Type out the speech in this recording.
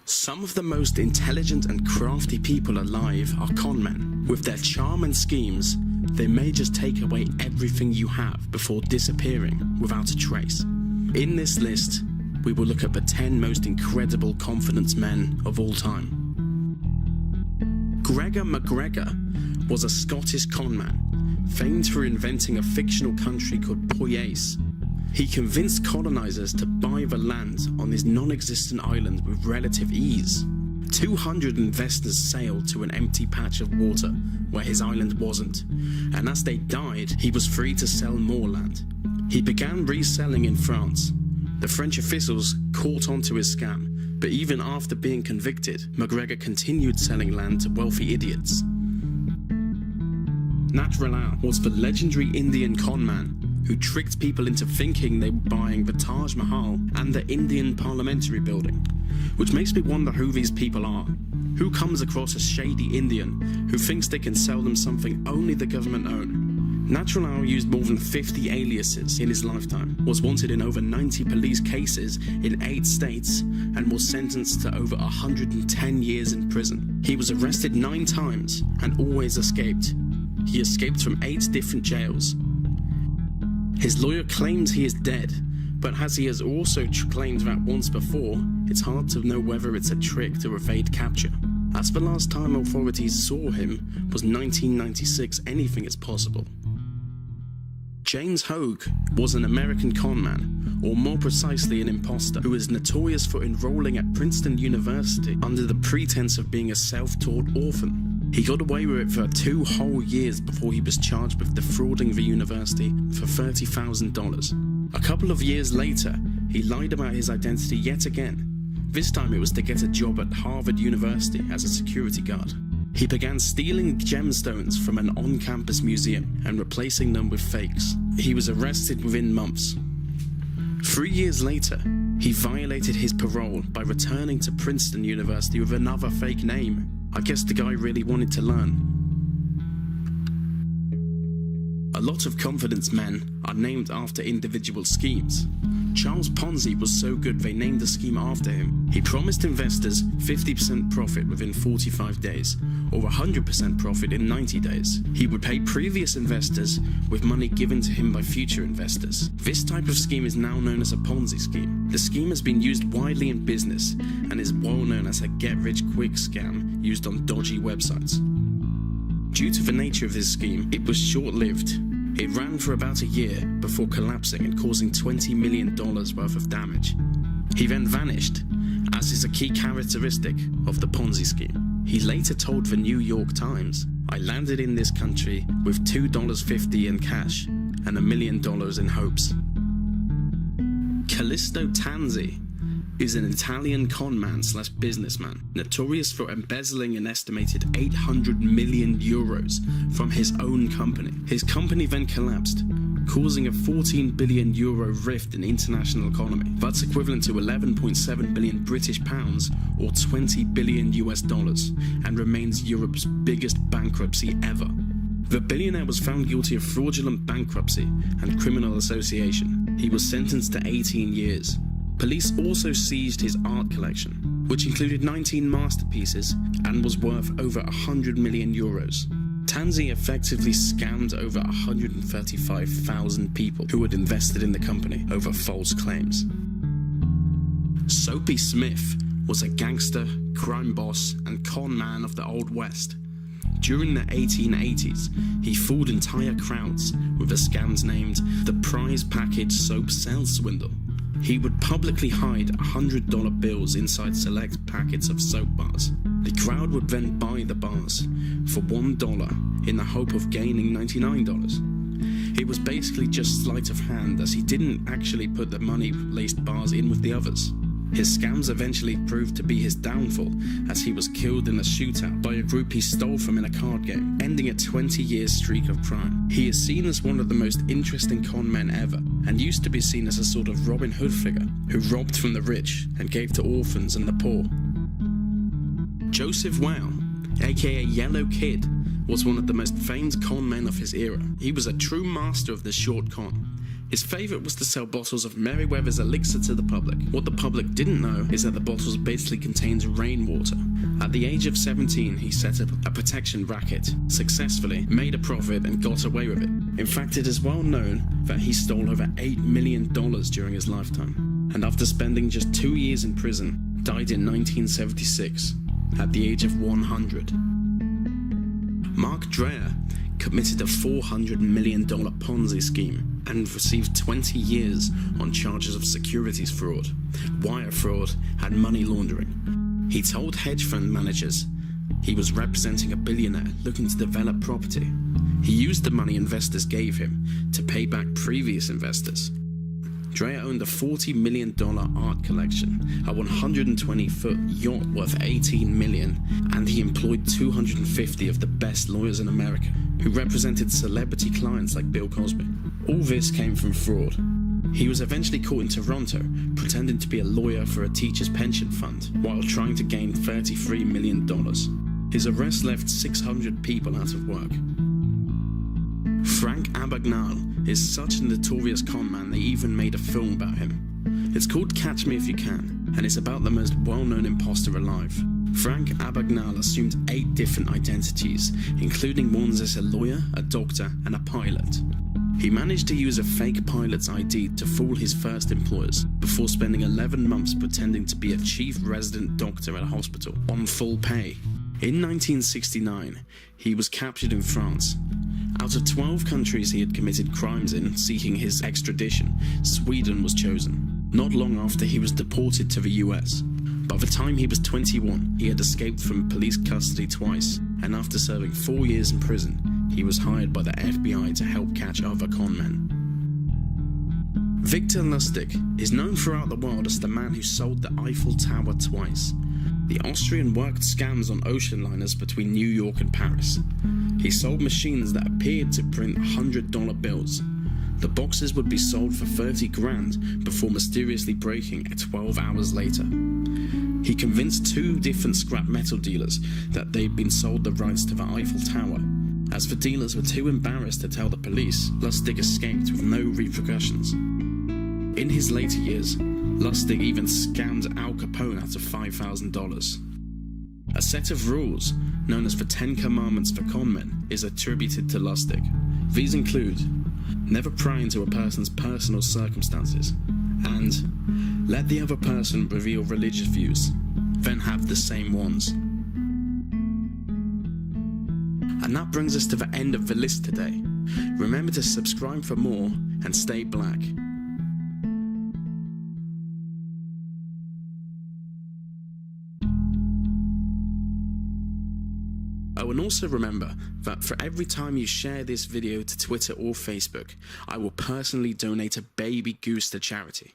Some of the most intelligent and crafty people alive are con men. With their charm and schemes, they may just take away everything you have before disappearing without a trace. In this list, we will look at the 10 most incredible confidence men of all time. Gregor MacGregor was a Scottish conman, famed for inventing a fictional country called Poyais. He convinced colonizers to buy the land on his non-existent island with relative ease. 200 investors sailed to an empty patch of water where his island wasn't, and as they died, he was free to sell more land. He began reselling in France. The French officials caught on to his scam, but even after being convicted, MacGregor continued selling land to wealthy idiots. Nat Ralal was the legendary Indian conman who tricked people into thinking they were buying the Taj Mahal and the Indian Parliamentary Building, which makes me wonder who these people are. Who comes across a shady Indian who thinks they can sell them something only the government own? Nat Ralal used more than 50 aliases in his lifetime, was wanted in over 90 police cases in 8 states, and was sentenced to over 110 years in prison. He was arrested 9 times and always escaped. He escaped from 8 different jails. His lawyer claims he is dead, but as he has also claimed that once before, it's hard to know whether it's a trick to evade capture. As the last time authorities saw him was 1996, anything is possible. James Hogue was an American conman, or more precisely an imposter, who is notorious for enrolling at Princeton University under the pretense of being a self-taught orphan. He got away with it for 2 whole years before he was charged with defrauding the university for $30,000. A couple of years later, he lied about his identity yet again. This time it was to get a job at Harvard University as a security guard. He began stealing gemstones from an on-campus museum and replacing them with fakes. He was arrested within months. 3 years later, he violated his parole by returning to Princeton University with another fake name. I guess the guy really wanted to learn. A lot of confidence men are named after individual schemes. Charles Ponzi was so good they named the scheme after him. He promised investors 50% profit within 45 days, or 100% profit in 90 days. He would pay previous investors with money given to him by future investors. This type of scheme is now known as a Ponzi scheme. The scheme has been used widely in business and is well known as a get-rich-quick scam used on dodgy websites. Due to the nature of this scheme, it was short-lived. It ran for about a year before collapsing and causing $20 million worth of damage. He then vanished, as is a key characteristic of the Ponzi scheme. He later told the New York Times, "I landed in this country with $2.50 in cash and $1 million in hopes." Callisto Tanzi is an Italian conman slash businessman, notorious for embezzling an estimated 800 million euros from his own company. His company then collapsed, causing a 14 billion euro rift in the international economy. That's equivalent to 11.7 billion British pounds or 20 billion US dollars, and remains Europe's biggest bankruptcy ever. The billionaire was found guilty of fraudulent bankruptcy and criminal association. He was sentenced to 18 years. Police also seized his art collection, which included 19 masterpieces and was worth over 100 million euros. Tanzi effectively scammed over 135,000 people who had invested in the company over false claims. Soapy Smith was a gangster, crime boss, and con man of the Old West. During the 1880s, he fooled entire crowds with the scams named the Prize Package Soap Sales Swindle. He would publicly hide $100 bills inside select packets of soap bars. The crowd would then buy the bars for $1 in the hope of gaining $99. It was basically just sleight of hand, as he didn't actually put the money-laced bars in with the others. His scams eventually proved to be his downfall, as he was killed in a shootout by a group he stole from in a card game, ending a 20-year streak of crime. He is seen as one of the most interesting con men ever, and used to be seen as a sort of Robin Hood figure, who robbed from the rich and gave to orphans and the poor. Joseph Whale, aka Yellow Kid, was one of the most famed con men of his era. He was a true master of the short con. His favourite was to sell bottles of Merryweather's elixir to the public. What the public didn't know is that the bottles basically contained rainwater. At the age of 17, he set up a protection racket, successfully made a profit and got away with it. In fact, it is well known that he stole over $8 million during his lifetime, and after spending just 2 years in prison, died in 1976 at the age of 100. Mark Dreher committed a $400 million Ponzi scheme and received 20 years on charges of securities fraud, wire fraud, and money laundering. He told hedge fund managers he was representing a billionaire looking to develop property. He used the money investors gave him to pay back previous investors. Dreher owned a $40 million art collection, a 120-foot yacht worth $18 million, and he employed 250 of the best lawyers in America, who represented celebrity clients like Bill Cosby. All this came from fraud. He was eventually caught in Toronto, pretending to be a lawyer for a teacher's pension fund, while trying to gain $33 million. His arrest left 600 people out of work. Frank Abagnale is such a notorious conman they even made a film about him. It's called Catch Me If You Can, and it's about the most well-known imposter alive. Frank Abagnale assumed 8 different identities, including ones as a lawyer, a doctor, and a pilot. He managed to use a fake pilot's ID to fool his first employers, before spending 11 months pretending to be a chief resident doctor at a hospital, on full pay. In 1969, he was captured in France. Out of 12 countries he had committed crimes in seeking his extradition, Sweden was chosen. Not long after, he was deported to the US. By the time he was 21, he had escaped from police custody twice, and after serving 4 years in prison, he was hired by the FBI to help catch other conmen. Victor Lustig is known throughout the world as the man who sold the Eiffel Tower twice. The Austrian worked scams on ocean liners between New York and Paris. He sold machines that appeared to print $100 bills. The boxes would be sold for 30 grand before mysteriously breaking at 12 hours later. He convinced 2 different scrap metal dealers that they'd been sold the rights to the Eiffel Tower. As the dealers were too embarrassed to tell the police, Lustig escaped with no repercussions. In his later years, Lustig even scammed Al Capone out of $5,000. A set of rules, known as the 10 Commandments for conmen, is attributed to Lustig. These include: never pry into a person's personal circumstances, and let the other person reveal religious views, then have the same ones. And that brings us to the end of the list today. Remember to subscribe for more and stay black. Oh, and also remember that for every time you share this video to Twitter or Facebook, I will personally donate a baby goose to charity.